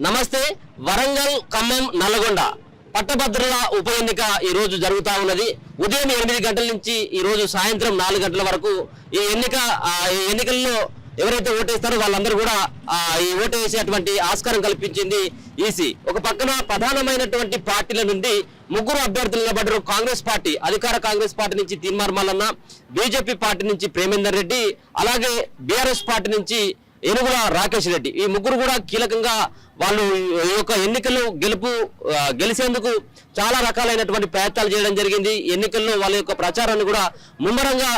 నమస్తే. వరంగల్, ఖమ్మం, నల్గొండ పట్టభద్రుల ఉప ఎన్నిక ఈ రోజు జరుగుతా ఉన్నది. ఉదయం 8 గంటల నుంచి ఈ రోజు సాయంత్రం 4 గంటల వరకు ఈ ఎన్నికల్లో ఎవరైతే ఓటేస్తారో వాళ్ళందరూ కూడా ఈ ఓటు వేసేటువంటి ఆస్కారం కల్పించింది ఈసీ. ఒక పక్కన ప్రధానమైనటువంటి పార్టీల నుండి 3 అభ్యర్థులు నిలబడ్డారు. కాంగ్రెస్ పార్టీ, అధికార కాంగ్రెస్ పార్టీ నుంచి తీన్మార్ మల్లన్న, బీజేపీ పార్టీ నుంచి ప్రేమేందర్ రెడ్డి, అలాగే బీఆర్ఎస్ పార్టీ నుంచి ఏనుగుల రాకేష్ రెడ్డి. ఈ 3 కూడా కీలకంగా వాళ్ళు ఈ యొక్క ఎన్నికల్లో గెలిచేందుకు చాలా రకాలైనటువంటి ప్రయత్నాలు చేయడం జరిగింది. ఎన్నికల్లో వాళ్ళ యొక్క ప్రచారాన్ని కూడా ముమ్మరంగా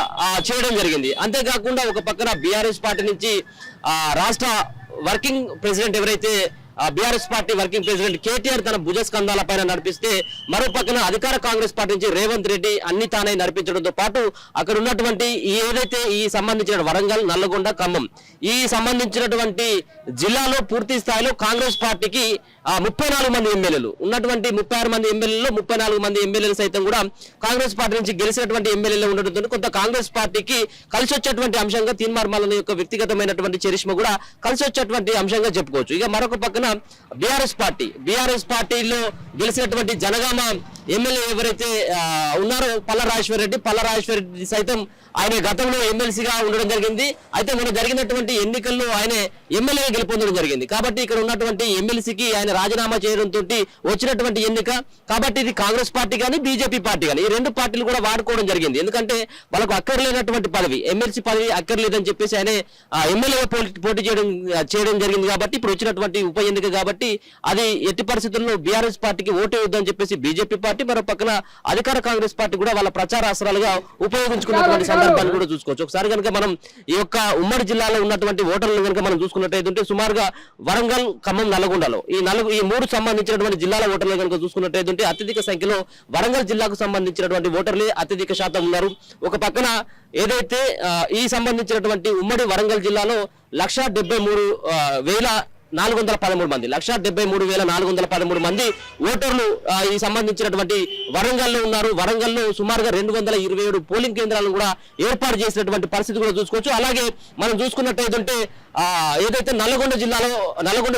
చేయడం జరిగింది. అంతేకాకుండా ఒక పక్కన బీఆర్ఎస్ పార్టీ నుంచి రాష్ట్ర వర్కింగ్ ప్రెసిడెంట్ ఎవరైతే BRS party working president KTR తన భుజస్కంధాల పైన నడిపిస్తే, మరో పక్కన అధికార కాంగ్రెస్ పార్టీ నుంచి రేవంత్ రెడ్డి అన్ని తానే నడిపించడంతో పాటు అక్కడ ఉన్నటువంటి ఏదైతే ఈ సంబంధించిన వరంగల్, నల్లగొండ, ఖమ్మం ఈ సంబంధించినటువంటి జిల్లాలో పూర్తి స్థాయిలో కాంగ్రెస్ పార్టీకి 34 మంది ఎమ్మెల్యేలు ఉన్నటువంటి 36 మంది ఎమ్మెల్యేలు 34 మంది ఎమ్మెల్యేలు సైతం కూడా కాంగ్రెస్ పార్టీ నుంచి గెలిచినటువంటి ఎమ్మెల్యేలు ఉండడంతో కొంత కాంగ్రెస్ పార్టీకి కలిసి వచ్చేటువంటి అంశంగా తీన్మార్ మల్లన్న యొక్క వ్యక్తిగతమైనటువంటి చరిష్మ కూడా కలిసి వచ్చేటువంటి అంశంగా చెప్పుకోవచ్చు. ఇక మరొక పక్కన బీఆర్ఎస్ పార్టీలో గెలిచినటువంటి జనగామ ఎమ్మెల్యే ఎవరైతే ఉన్నారో పల్ల రాజేశ్వర రెడ్డి సైతం ఆయన గతంలో ఎమ్మెల్సీగా ఉండడం జరిగింది. అయితే మొన్న జరిగినటువంటి ఎన్నికల్లో ఆయన ఎమ్మెల్యేగా గెలుపొందడం జరిగింది. కాబట్టి ఇక్కడ ఉన్నటువంటి ఎమ్మెల్సీకి ఆయన రాజీనామా చేయడంతో వచ్చినటువంటి ఎన్నిక. కాబట్టి ఇది కాంగ్రెస్ పార్టీ కానీ బీజేపీ పార్టీ కానీ ఈ 2 పార్టీలు కూడా వాడుకోవడం జరిగింది. ఎందుకంటే వాళ్ళకు అక్కర్లేనటువంటి పదవి, ఎమ్మెల్సీ పదవి అక్కర్లేదని చెప్పేసి ఆయన ఎమ్మెల్యేగా పోటీ చేయడం జరిగింది. కాబట్టి ఇప్పుడు వచ్చినటువంటి ఉప ఎన్నిక కాబట్టి అది ఎట్టి పరిస్థితుల్లో బీఆర్ఎస్ పార్టీకి ఓటు వద్దని చెప్పేసి బీజేపీ పార్టీ, మరో పక్కన అధికార కాంగ్రెస్ పార్టీ కూడా వాళ్ళ ప్రచార అస్త్రాలుగా ఉపయోగించుకున్నటువంటి సందర్భాన్ని కూడా చూసుకోవచ్చు. ఒకసారి కనుక మనం ఈ యొక్క ఉమ్మడి జిల్లాలో ఉన్నటువంటి ఓటర్లను కనుక మనం చూసుకున్నట్టయితే సుమారుగా వరంగల్, ఖమ్మం, నల్గొండలో ఈ 3 సంబంధించినటువంటి జిల్లాల ఓటర్లు కనుక చూసుకున్నట్టయితే అత్యధిక సంఖ్యలో వరంగల్ జిల్లాకు సంబంధించినటువంటి ఓటర్లే అత్యధిక శాతం ఉన్నారు. ఒక పక్కన ఏదైతే ఈ సంబంధించినటువంటి ఉమ్మడి వరంగల్ జిల్లాలో 1,73,413 మంది 1,73,413 మంది ఓటర్లు ఈ సంబంధించినటువంటి వరంగల్లో ఉన్నారు. వరంగల్లో సుమారుగా 227 పోలింగ్ కేంద్రాలను కూడా ఏర్పాటు చేసినటువంటి పరిస్థితి కూడా చూసుకోవచ్చు. అలాగే మనం చూసుకున్నట్టయితే ఏదైతే నల్గొండ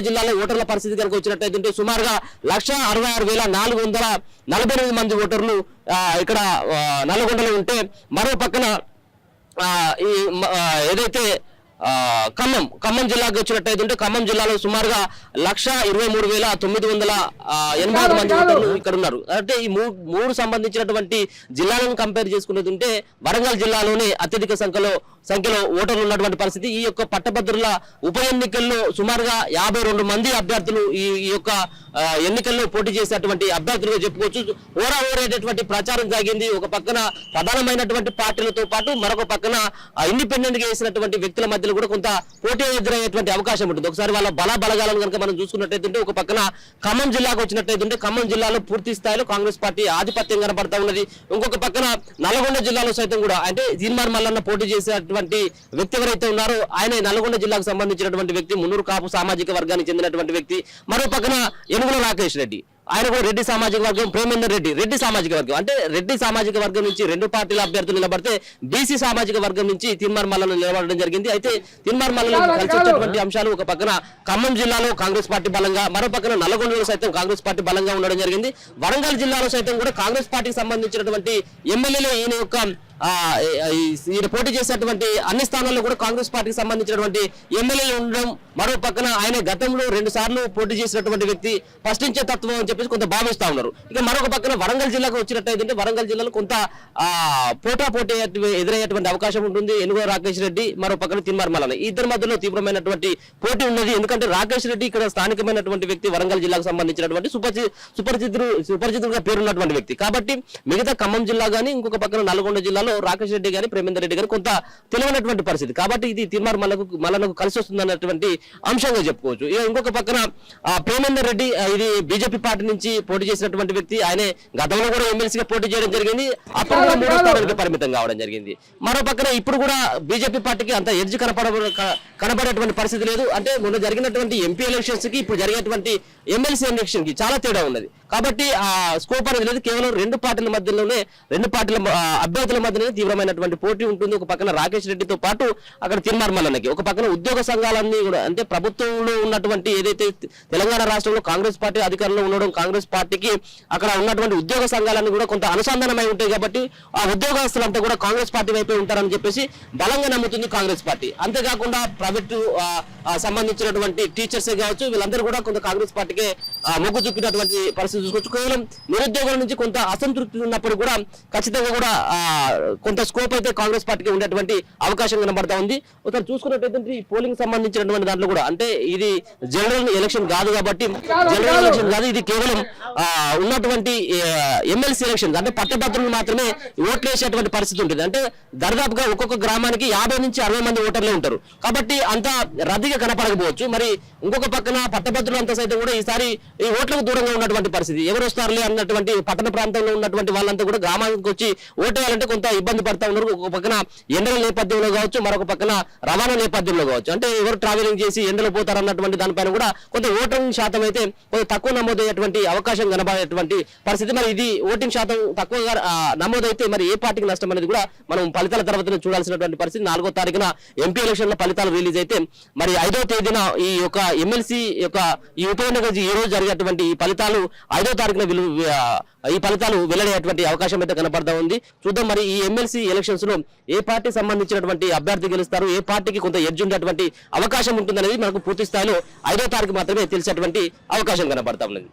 జిల్లాలో ఓటర్ల పరిస్థితి కనుక వచ్చినట్టయితే సుమారుగా 166,448 మంది ఓటర్లు ఇక్కడ నల్గొండలో ఉంటే, మరో పక్కన ఏదైతే ఖమ్మం జిల్లాకు వచ్చినట్టయితే ఖమ్మం జిల్లాలో సుమారుగా 123,986 మంది ఓటర్లు ఇక్కడ ఉన్నారు. అంటే ఈ 3 సంబంధించినటువంటి జిల్లాలను కంపేర్ చేసుకున్నది వరంగల్ జిల్లాలోనే అత్యధిక సంఖ్యలో ఓటర్లు ఉన్నటువంటి పరిస్థితి. ఈ యొక్క పట్టభద్రుల ఉప ఎన్నికల్లో సుమారుగా 52 మంది అభ్యర్థులు ఈ యొక్క ఎన్నికల్లో పోటీ చేసేటువంటి అభ్యర్థులుగా చెప్పుకోవచ్చు. ఓరేటటువంటి ప్రచారం సాగింది. ఒక పక్కన ప్రధానమైనటువంటి పార్టీలతో పాటు మరొక పక్కన ఇండిపెండెంట్ గా వేసినటువంటి వ్యక్తుల మధ్యలో కూడా కొంత పోటీ ఎదురయ్యేటువంటి అవకాశం ఉంటుంది. ఒకసారి వాళ్ళ బలగాలను కనుక మనం చూసుకున్నట్టయితే ఒక పక్కన ఖమ్మం జిల్లాకు వచ్చినట్టయితే ఖమ్మం జిల్లాలో పూర్తి స్థాయిలో కాంగ్రెస్ పార్టీ ఆధిపత్యం కనబడతా ఉన్నది. ఇంకొక పక్కన నల్గొండ జిల్లాలో సైతం కూడా అంటే తీన్మార్ మల్లన్న పోటీ చేసేటువంటి వ్యక్తి ఎవరైతే ఉన్నారో ఆయన నల్గొండ జిల్లాకు సంబంధించినటువంటి వ్యక్తి, మున్నూరు కాపు సామాజిక వర్గానికి చెందినటువంటి వ్యక్తి. మరో పక్కన ఏనుగుల రాకేష్ రెడ్డి, ఆయన కూడా రెడ్డి సామాజిక వర్గం, ప్రేమేందర్ రెడ్డి సామాజిక వర్గం. అంటే రెడ్డి సామాజిక వర్గం నుంచి 2 పార్టీల అభ్యర్థులు నిలబడితే బీసీ సామాజిక వర్గం నుంచి తీన్మార్ మల్లన్న నిలబడడం జరిగింది. అయితే తీన్మార్ మల్లన్న కలిసి వచ్చేటువంటి అంశాలు ఒక పక్కన ఖమ్మం జిల్లాలో కాంగ్రెస్ పార్టీ బలంగా, మరో పక్కన నల్గొండలో సైతం కాంగ్రెస్ పార్టీ బలంగా ఉండడం జరిగింది. వరంగల్ జిల్లాలో సైతం కూడా కాంగ్రెస్ పార్టీకి సంబంధించినటువంటి ఎమ్మెల్యేలు ఈయన పోటీ చేసేటువంటి అన్ని స్థానాల్లో కూడా కాంగ్రెస్ పార్టీకి సంబంధించినటువంటి ఎమ్మెల్యేలు ఉండడం, మరో పక్కన ఆయన గతంలో 2 సార్లు పోటీ చేసినటువంటి వ్యక్తి, ప్రశ్నించే తత్వం అని చెప్పేసి కొంత భావిస్తా ఉన్నారు. ఇక మరొక పక్కన వరంగల్ జిల్లాకు వచ్చినట్టయితే వరంగల్ జిల్లాలో కొంత పోటీ ఎదురయ్యేటువంటి అవకాశం ఉంటుంది. ఏనుగుల రాకేష్ రెడ్డి, మరో పక్కన తీన్మార్ మల్లన్న, ఈ ఇద్దరి మధ్యలో తీవ్రమైనటువంటి పోటీ ఉన్నది. ఎందుకంటే రాకేష్ రెడ్డి ఇక్కడ స్థానికమైనటువంటి వ్యక్తి, వరంగల్ జిల్లాకు సంబంధించినటువంటి సుపరిచితులుగా పేరున్నటువంటి వ్యక్తి. కాబట్టి మిగతా ఖమ్మం జిల్లా గానీ, ఇంకొక పక్కన నల్గొండ జిల్లాలో రాకేష్ రెడ్డి గాని, ప్రేమేందర్ రెడ్డి గాని కొంత తెలియనటువంటి పరిస్థితి. కాబట్టి ఇది తీన్మార్ మల్లన్నకు కలిసి వస్తుందన్నటువంటి అంశంగా చెప్పుకోవచ్చు. ఇంకొక పక్కన ప్రేమేందర్ రెడ్డి ఇది బీజేపీ పార్టీ నుంచి పోటీ చేసినటువంటి వ్యక్తి. ఆయనే గతంలో కూడా ఎమ్మెల్సీగా పోటీ చేయడం జరిగింది. అప్పుడు కూడా 3వ స్థానానికి పరిమితం కావడం జరిగింది. మరో పక్కన ఇప్పుడు కూడా బీజేపీ పార్టీకి అంత ఎడ్జ్ కనబడేటువంటి పరిస్థితి లేదు. అంటే మొన్న జరిగినటువంటి ఎంపీ ఎలక్షన్స్ కి ఇప్పుడు జరిగేటువంటి ఎమ్మెల్సీ ఎలక్షన్ కి చాలా తేడా ఉన్నది. కాబట్టి ఆ స్కోప్ అనేది లేదు. కేవలం రెండు పార్టీల మధ్యలోనే అభ్యర్థుల మధ్యనే తీవ్రమైనటువంటి పోటీ ఉంటుంది. ఒక పక్కన రాకేష్ రెడ్డితో పాటు అక్కడ తిరుమల మల్లన్నకి, ఒక పక్కన ఉద్యోగ సంఘాలన్నీ కూడా, అంటే ప్రభుత్వంలో ఉన్నటువంటి ఏదైతే తెలంగాణ రాష్ట్రంలో కాంగ్రెస్ పార్టీ అధికారంలో ఉండడం, కాంగ్రెస్ పార్టీకి అక్కడ ఉన్నటువంటి ఉద్యోగ సంఘాలన్నీ కూడా కొంత అనుసంధానమై ఉంటాయి. కాబట్టి ఆ ఉద్యోగస్తులంతా కూడా కాంగ్రెస్ పార్టీ వైపే ఉంటారని చెప్పేసి బలంగా నమ్ముతుంది కాంగ్రెస్ పార్టీ. అంతేకాకుండా ప్రైవేటు సంబంధించినటువంటి టీచర్సే కావచ్చు, వీళ్ళందరూ కూడా కొంత కాంగ్రెస్ పార్టీకే మొగ్గు చూపినటువంటి పరిస్థితి చూసుకోవచ్చు. కేవలం నిరుద్యోగుల నుంచి కొంత అసంతృప్తి ఉన్నప్పుడు కూడా ఖచ్చితంగా కూడా కొంత స్కోప్ అయితే కాంగ్రెస్ పార్టీకి ఉండేటువంటి అవకాశం కనబడతా ఉంది. ఒకసారి చూసుకున్నట్టయితే ఈ పోలింగ్ సంబంధించినటువంటి దాంట్లో కూడా, అంటే ఇది జనరల్ ఎలక్షన్ కాదు కాబట్టి, జనరల్ ఎలక్షన్ కాదు, ఇది కేవలం ఉన్నటువంటి ఎమ్మెల్సీ ఎలక్షన్, అంటే పట్టభద్రులు మాత్రమే ఓట్లు వేసేటువంటి పరిస్థితి ఉంటుంది. అంటే దాదాపుగా ఒక్కొక్క గ్రామానికి 50 నుంచి 60 మంది ఓటర్లే ఉంటారు. కాబట్టి అంత రద్దీగా కనపడకపోవచ్చు. మరి ఇంకొక పక్కన పట్టభద్రులు అంతా సైతం కూడా ఈసారి ఈ ఓట్లకు దూరంగా ఉన్నటువంటి పరిస్థితి, ఎవరు వస్తారులే అన్నటువంటి పట్టణ ప్రాంతంలో ఉన్నటువంటి వాళ్ళంతా కూడా గ్రామానికి వచ్చి ఓటేయాలంటే కొంత ఇబ్బంది పడతా ఉన్నారు. ఒక పక్కన ఎండల నేపథ్యంలో కావచ్చు, మరొక పక్కన రవాణా నేపథ్యంలో కావచ్చు, అంటే ఎవరు ట్రావెలింగ్ చేసి ఎండలు పోతారు అన్నటువంటి దానిపైన కూడా కొంత ఓటింగ్ శాతం అయితే కొంత తక్కువ నమోదయ్యేటువంటి అవకాశం కనబడేటువంటి పరిస్థితి. మరి ఇది ఓటింగ్ శాతం తక్కువగా నమోదైతే మరి ఏ పార్టీకి నష్టం అనేది కూడా మనం ఫలితాల తర్వాత చూడాల్సినటువంటి పరిస్థితి. 4వ తారీఖున ఎంపీ ఎలక్షన్ లో ఫలితాలు రిలీజ్ అయితే మరి 5వ తేదీన ఈ యొక్క ఎమ్మెల్సీ యొక్క ఈ ఉప ఎన్నిక ఈ రోజు జరిగేటువంటి ఈ ఫలితాలు 5వ తారీఖున ఈ ఫలితాలు వెల్లడయ్యేటువంటి అవకాశం అయితే కనపడతా ఉంది. చూద్దాం మరి ఈ ఎమ్మెల్సీ ఎలక్షన్స్ లో ఏ పార్టీ సంబంధించినటువంటి అభ్యర్థి గెలుస్తారు, ఏ పార్టీకి కొంత ఎడ్జ్ ఉండేటువంటి అవకాశం ఉంటుందనేది మనకు పూర్తి స్థాయిలో 5వ తారీఖు మాత్రమే తెలిసేటువంటి అవకాశం కనపడతా ఉన్నది.